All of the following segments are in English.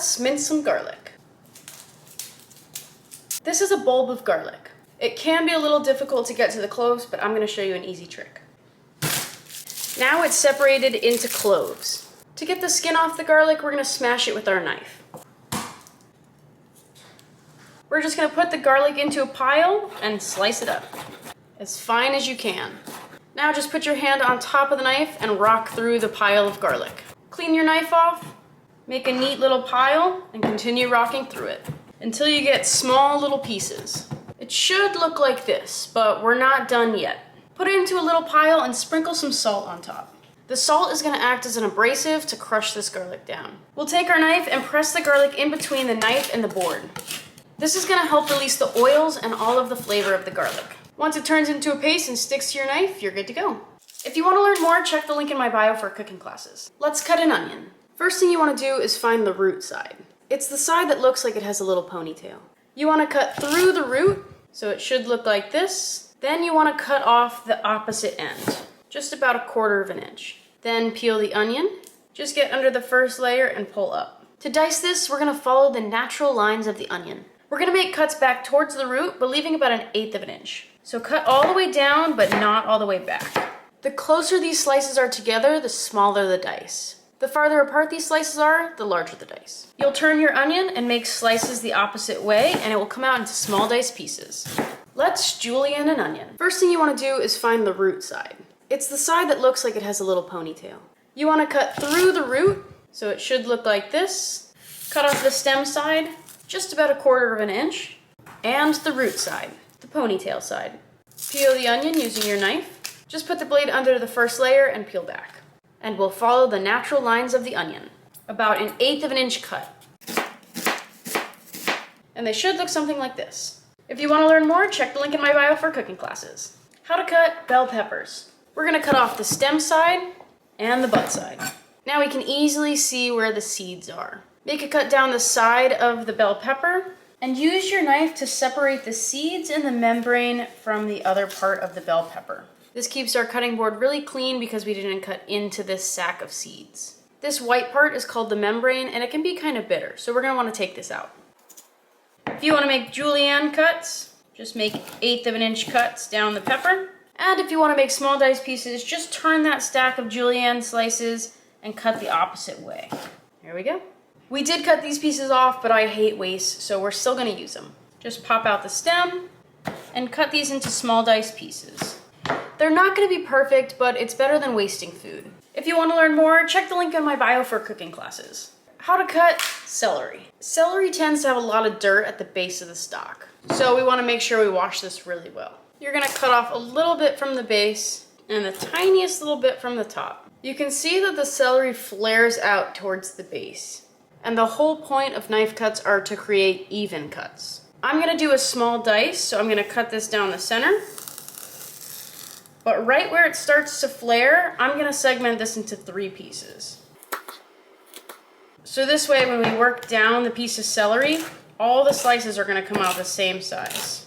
let's mince some garlic. This is a bulb of garlic. It can be a little difficult to get to the cloves, but I'm going to show you an easy trick. Now it's separated into cloves. To get the skin off the garlic, we're going to smash it with our knife. We're just going to put the garlic into a pile and slice it up as fine as you can. Now just put your hand on top of the knife and rock through the pile of garlic. Clean your knife off, make a neat little pile, and continue rocking through it until you get small little pieces. It should look like this, but we're not done yet. Put it into a little pile and sprinkle some salt on top. The salt is going to act as an abrasive to crush this garlic down. We'll take our knife and press the garlic in between the knife and the board. This is going to help release the oils and all of the flavor of the garlic. Once it turns into a paste and sticks to your knife, you're good to go. If you want to learn more, check the link in my bio for cooking classes. Let's cut an onion. First thing you want to do is find the root side. It's the side that looks like it has a little ponytail. You want to cut through the root, so it should look like this. Then you want to cut off the opposite end, just about 1/4 inch. Then peel the onion. Just get under the first layer and pull up. To dice this, we're going to follow the natural lines of the onion. We're going to make cuts back towards the root, but leaving about 1/8 inch. So cut all the way down, but not all the way back. The closer these slices are together, the smaller the dice. The farther apart these slices are, the larger the dice. You'll turn your onion and make slices the opposite way, and it will come out into small dice pieces. Let's julienne an onion. First thing you want to do is find the root side. It's the side that looks like it has a little ponytail. You want to cut through the root, so it should look like this. Cut off the stem side, just about 1/4 inch, and the root side, the ponytail side. Peel the onion using your knife. Just put the blade under the first layer and peel back. And we'll follow the natural lines of the onion, about 1/8 inch cut. And they should look something like this. If you want to learn more, check the link in my bio for cooking classes. How to cut bell peppers. We're going to cut off the stem side and the butt side. Now we can easily see where the seeds are. Make a cut down the side of the bell pepper and use your knife to separate the seeds and the membrane from the other part of the bell pepper. This keeps our cutting board really clean because we didn't cut into this sack of seeds. This white part is called the membrane and it can be kind of bitter, so we're going to want to take this out. If you want to make julienne cuts, just make 1/8 inch cuts down the pepper. And if you want to make small dice pieces, just turn that stack of julienne slices and cut the opposite way. Here we go. We did cut these pieces off, but I hate waste, so we're still going to use them. Just pop out the stem and cut these into small dice pieces. They're not going to be perfect, but it's better than wasting food. If you want to learn more, check the link in my bio for cooking classes. How to cut celery. Celery tends to have a lot of dirt at the base of the stalk, so we want to make sure we wash this really well. You're going to cut off a little bit from the base and the tiniest little bit from the top. You can see that the celery flares out towards the base. And the whole point of knife cuts are to create even cuts. I'm going to do a small dice, so I'm going to cut this down the center. But right where it starts to flare, I'm going to segment this into 3 pieces. So this way, when we work down the piece of celery, all the slices are going to come out the same size.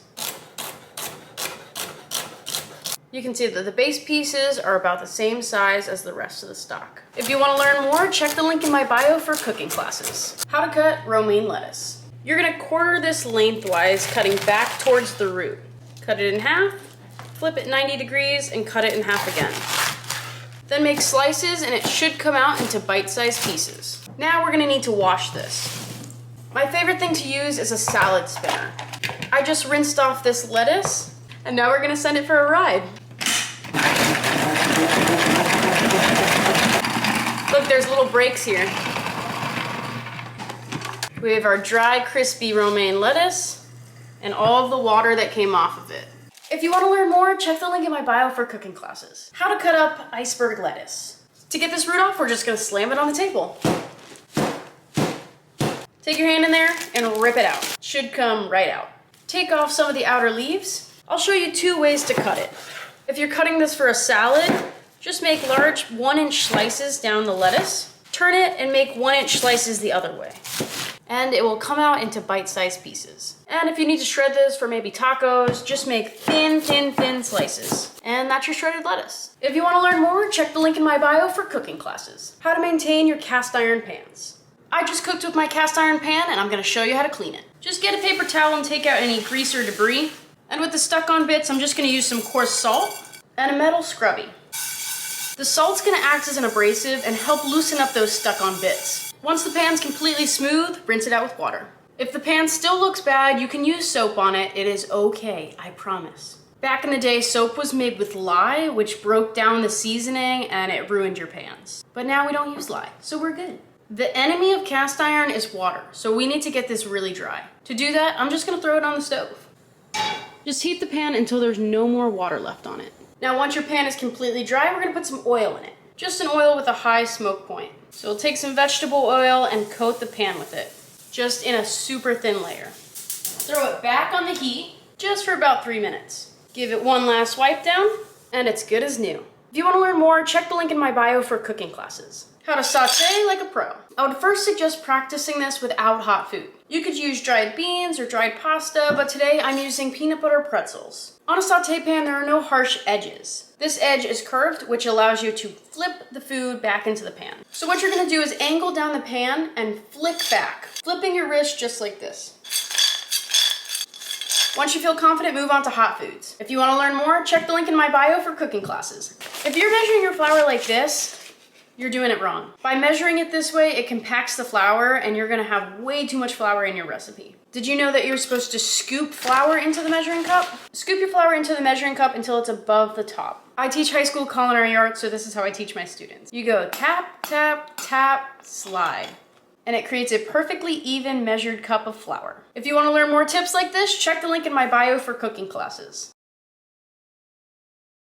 You can see that the base pieces are about the same size as the rest of the stalk. If you want to learn more, check the link in my bio for cooking classes. How to cut romaine lettuce. You're going to quarter this lengthwise, cutting back towards the root. Cut it in half, flip it 90 degrees, and cut it in half again. Then make slices, and it should come out into bite-sized pieces. Now we're going to need to wash this. My favorite thing to use is a salad spinner. I just rinsed off this lettuce, and now we're going to send it for a ride. Look, there's little breaks here. We have our dry, crispy romaine lettuce and all of the water that came off of it. If you want to learn more, check the link in my bio for cooking classes. How to cut up iceberg lettuce. To get this root off, we're just going to slam it on the table. Take your hand in there and rip it out. It should come right out. Take off some of the outer leaves. I'll show you 2 ways to cut it. If you're cutting this for a salad, just make large 1-inch slices down the lettuce. Turn it and make 1-inch slices the other way. And it will come out into bite-sized pieces. And if you need to shred this for maybe tacos, just make thin slices. And that's your shredded lettuce. If you want to learn more, check the link in my bio for cooking classes. How to maintain your cast iron pans. I just cooked with my cast iron pan and I'm gonna show you how to clean it. Just get a paper towel and take out any grease or debris. And with the stuck-on bits, I'm just gonna use some coarse salt and a metal scrubby. The salt's gonna act as an abrasive and help loosen up those stuck-on bits. Once the pan's completely smooth, rinse it out with water. If the pan still looks bad, you can use soap on it. It is okay, I promise. Back in the day, soap was made with lye, which broke down the seasoning and it ruined your pans. But now we don't use lye, so we're good. The enemy of cast iron is water, so we need to get this really dry. To do that, I'm just gonna throw it on the stove. Just heat the pan until there's no more water left on it. Now, once your pan is completely dry, we're gonna put some oil in it. Just an oil with a high smoke point. So we'll take some vegetable oil and coat the pan with it, just in a super thin layer. Throw it back on the heat, just for about 3 minutes. Give it one last wipe down, and it's good as new. If you wanna learn more, check the link in my bio for cooking classes. How to saute like a pro. I would first suggest practicing this without hot food. You could use dried beans or dried pasta, but today I'm using peanut butter pretzels. On a saute pan, there are no harsh edges. This edge is curved, which allows you to flip the food back into the pan. So what you're gonna do is angle down the pan and flick back, flipping your wrist just like this. Once you feel confident, move on to hot foods. If you wanna learn more, check the link in my bio for cooking classes. If you're measuring your flour like this, you're doing it wrong. By measuring it this way, it compacts the flour and you're gonna have way too much flour in your recipe. Did you know that you're supposed to scoop flour into the measuring cup? Scoop your flour into the measuring cup until it's above the top. I teach high school culinary arts, so this is how I teach my students. You go tap, tap, tap, slide. And it creates a perfectly even measured cup of flour. If you wanna learn more tips like this, check the link in my bio for cooking classes.